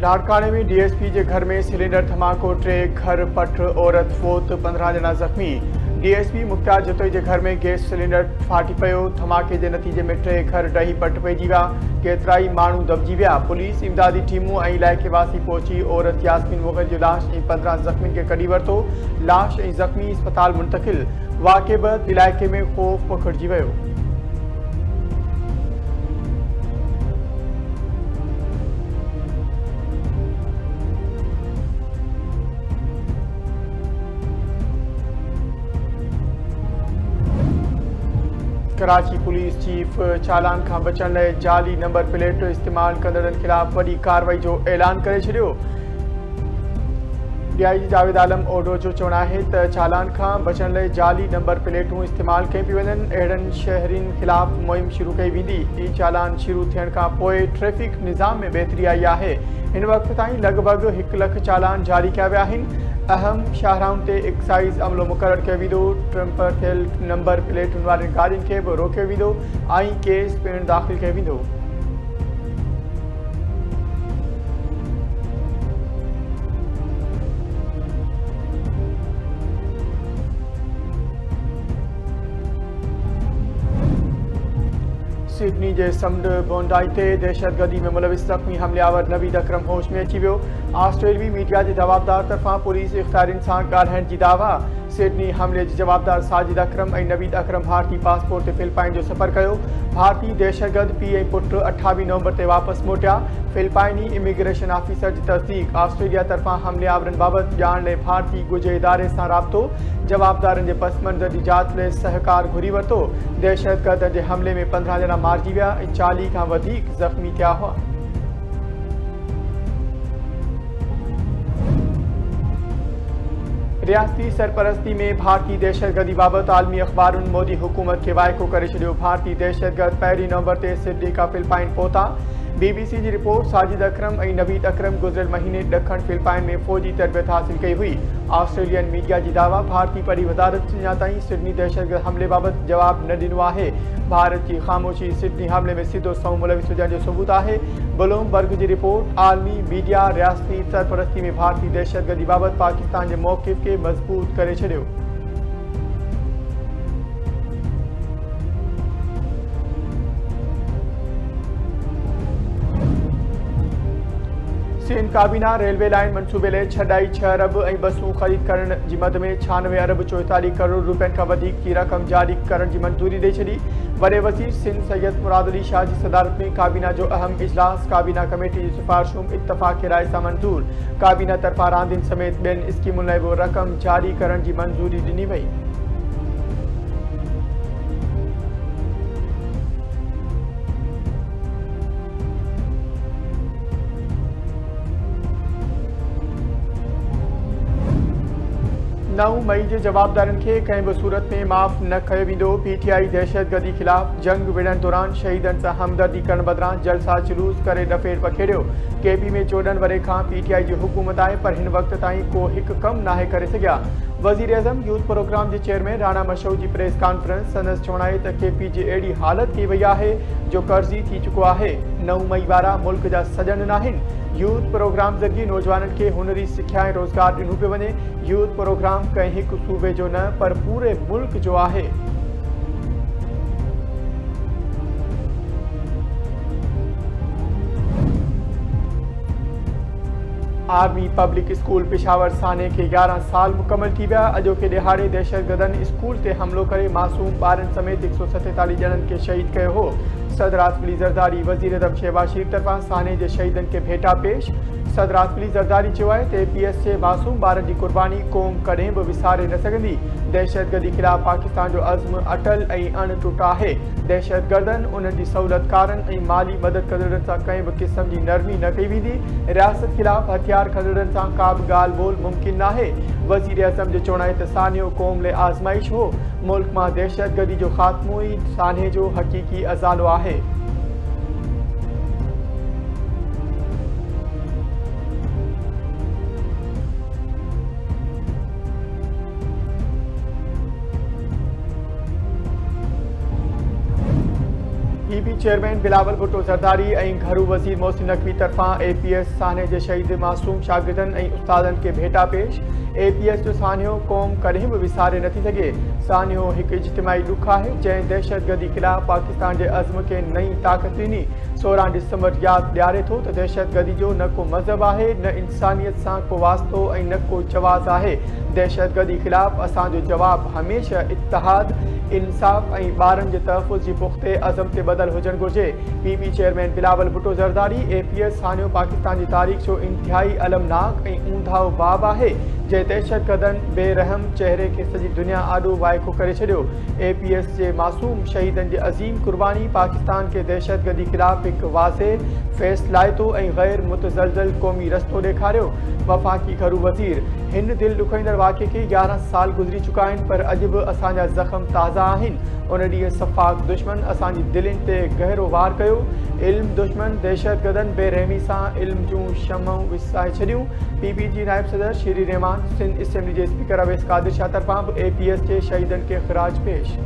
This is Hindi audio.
लाड़काने में डीएसपी के घर में सिलेंडर धमाको, 3 घर पट, औरत फोत, 15 जना जख्मी। डीएसपी मुख्तार जतोई के घर में गैस सिलेंडर फाटी पियो। धमाके के नतीजे में 3 घर डही पट पइजी विया, केतिराई माण्हू दबजी विया। पुलिस इमदादी टीमूं ऐं इलाइक़ेवासी पहुंची औरत यास्मीन मुग़ल जी लाश ऐं 15 ज़ख़्मियुनि खे कढी वरितो। लाश ऐं ज़ख़्मी अस्पताल मुंतक़िल। वाक़े बैदि इलाइक़े में ख़ौफ़ पखिड़िजी वियो। कराची पुलिस चीफ चालान खां बचण लाइ जाली नंबर प्लेट इस्तेमाल कंदड़नि खिलाफ़ वॾी कार्रवाई जो ऐलान करे छॾियो। डीआईजी जावेद आलम ओडो जो चवणु आहे त चालान खां बचण लाइ जाली नंबर प्लेटूं इस्तेमाल कयूं पियूं वञनि। अहिड़नि शहरियुनि खिलाफ़ मुहिम शुरू कई वेंदी। ई चालान शुरू थियण खां पोइ ट्रैफ़िक निज़ाम में बहितरी आई आहे। हिन वक़्त ताईं लॻभॻि 1 लख चालान जारी कया विया आहिनि। अहम शाहराउनि ते एक्साइज़ अमलो मुक़ररु कयो वेंदो। ट्रम्पर थियल नंबर प्लेटुनि वारनि गाॾियुनि खे बि रोकियो वेंदो ऐं केस पिणु दाख़िल कयो वेंदो। सिडनी के समुंड बोंडाई ते दहशतगर्दी में मुलविस ज़ख़्मी हमलावर नवीद अकरम होश में अची वियो। ऑस्ट्रेलवी मीडिया के जवाबदार तरफ़ां पुलिस इख़्तियारियुनि सां ॻाल्हाइण जी दावा। सिडनी हमले के जवाबदार साजिद अकरम ऐं नवीद अकरम भारतीय पासपोर्ट ते फिलिपाइन जो सफ़र कयो। भारतीय दहशतगर्द पीउ ऐं पुट 28 नवंबर ते वापस मोटिया। फिलिपाइनी इमिग्रेशन ऑफिसर की तस्दीक। ऑस्ट्रेलिया तरफ़ां हमलावरनि बाबति ॼाण लाइ भारतीय ॻुझे इदारे सां राब्तो। जवाबदारनि जे पस मंज़र की जांच लाइ सहकार घुरी वरितो। दहशतगर्दनि जे हमले में 15 जना मारिजी विया ऐं 40 खां वधीक ज़ख़्मी थिया हुआ। रियासती सरपरस्ती में भारतीय दहशतगर्दी बाबति आलमी अख़बारुनि मोदी हुकूमत के वाइको करे छॾियो। भारतीय दहशतगर्द 1 नवंबर ते सिडनी खां फिलिपाइन पहुता। बीबीसी की रिपोर्ट साजिद अकरम ऐं नवीद अकरम गुज़िरियल महीने ॾखण फिलिपाइन में फ़ौजी तरबियत हासिल कई हुई। ऑस्ट्रेलियन मीडिया जी दावा भारतीय परी वज़ारत अञा ताईं सिडनी दहशतगर्द हमले बाबति जवाब न ॾिनो आहे। भारत की ख़ामोशी सिडनी हमले में सिधो सऊं मुलविस हुजण जो सबूत आहे। ब्लूमबर्ग की रिपोर्ट आलमी मीडिया रियासती सरपरस्ती में भारतीय दहशतगर्दी बाबति पाकिस्तान के मौक़िफ़ के मज़बूत करे छॾियो। सिंध काबीना रेलवे लाइन मनसूबे लाइ 6.6 अरब ऐं बसूं ख़रीद करण जी मद में 96 अरब 44 करोड़ रुपयनि खां वधीक की रक़म जारी करण जी मंज़ूरी ॾेई छॾी। वॾे वज़ीर सिंध सैयद मुराद अली शाह की सदारत में काबीना जो अहम इजलास। काबीना कमेटी की सिफ़ारिशूं इत्तफ़ाक़ राय सां मंज़ूर। काबीना तरफ़ां रांदियुनि समेत ॿियनि स्कीमुनि लाइ बि रक़म जारी करण की मंज़ूरी ॾिनी वई। नव मई के जवाबदारनि खे कंहिं बि सूरत में माफ़ न कयो वेंदो। पीटीआई दहशतगर्दी खिलाफ़ जंग विड़ण दौरान शहीदनि सां हमदर्दी करण बदिरां जलसा जुलूस करे डफेड़ पखेड़ियो। केपी में 14 वरे खां पीटीआई की हुकूमत आहे, पर हिन वक़्त ताईं को हिकु कमु नाहे करे सघिया। वज़ीर आज़म यूथ प्रोग्राम के चेयरमैन राणा मशहूर की प्रेस कॉन्फ्रेंस। संदसि चवणु आहे त केपी जी अहिड़ी हालत कई वई आहे जो कर्ज़ी थी चुको आहे। 9 मई वारा मुल्क जा सजन नाहिनि। यूथ प्रोग्राम ज़रिए नौजवाननि खे हुनरी सिख्या ऐं रोज़गार ॾिनो पियो वञे। यूथ प्रोग्राम कंहिं हिकु सूबे जो न पर पूरे मुल्क जो आहे। आर्मी पब्लिक स्कूल पिशावर साने के 11 साल मुकम्मल थी विया। अॼोके ॾिहाड़े दहशतगर्दनि स्कूल ते हमलो करे मासूम ॿारनि समेत 147 ॼणनि खे शहीद कयो हो। सदर आसिफ अली ज़रदारी वज़ीर आज़म शहबाज शरीफ तरफ़ां साने जे शहीदनि खे भेटा पेश। सदर आसिफ अली ज़रदारी चयो आहे त एपीएस जे मासूम ॿारनि जी कुर्बानी क़ौम कॾहिं बि विसारे न सघंदी। दहशतगर्दी खिलाफ़ पाकिस्तान जो अज़्म अटल ऐं अणटुट आहे। दहशतगर्दनि उन्हनि जी सहूलियतकारनि ऐं माली मदद कंदड़नि सां कंहिं बि क़िस्म जी नरमी न कई वेंदी। रियासत खिलाफ़ हथियार खणड़नि सां का बि ॻाल्हि ॿोल मुमकिन नाहे। वज़ीर आज़म जो चवणु आहे त सानियो क़ौम लाइ आज़माइश हो। मुल्क मां दहशतगर्दी जो ख़ात्मो ई साने जो हक़ीक़ी अज़ालो आहे। पीपी चेयरमैन बिलावल भुट्टो ज़रदारी ऐं घरू वज़ीर मोहसिन नक़वी तरफ़ां एपीएस साने जे शहीद मासूम शागिर्दनि ऐं उस्तादनि खे भेटा पेश। एपीएस जो सान्हो क़ौम कॾहिं बि विसारे नथी सघे। सान्हो हिकु इज्तिमाही ॾुख आहे जंहिं दहशतगर्दी ख़िलाफ़ पाकिस्तान जे अज़्म खे नई ताक़त ॾिनी। 16 डिसंबर यादि ॾियारे थो त दहशतगर्दी जो न को मज़हब आहे, न इंसानियत सां को वास्तो ऐं न को जवाज़ आहे। दहशतगर्दी ख़िलाफ़ असांजो जवाबु हमेशह इत्तिहाद, इंसाफ़ ऐं ॿारनि जे तहफ़ुज़ जी पुख़्ते अज़म ते बदल हुजणु घुरिजे। पीपी चेयरमैन बिलावल भुट्टो ज़रदारी एपीएस सान्हो पाकिस्तान जी तारीख़ जो इंतिहाई अलमनाक ऐं ऊंधाउ बाब आहे जंहिं दहशतगर्दनि बेरहम चहिरे खे सॼी दुनिया आॾो वाइको करे छॾियो। एपीएस जे मासूम शहीदनि जी अज़ीम कुर्बानी पाकिस्तान खे दहशतगर्दी ख़िलाफ़ हिकु वाज़े फ़ैसिलाइतो ऐं ग़ैर मुतज़लज़ल क़ौमी रस्तो ॾेखारियो। वफ़ाक़ी घरू वज़ीर हिन दिलि ॾुखाईंदड़ वाक़े खे 11 साल गुज़री चुका आहिनि, पर अॼु बि असांजा ज़ख़्म ताज़ा आहिनि। उन ॾींहुं सफ़ाक दुश्मन असांजी दिलनि ते गहरो वार कयो। इल्म दुश्मन दहशतगर्दनि बेरहमी सां इल्म जूं शमऊं विसाए छॾियूं। पीपी जी नायब सदर शीरी रहमान सिंध असेंबली जे स्पीकर अवैस कादिर शाह तरफ़ां बि एपीएस जे शहीदनि खे ख़िराज पेश।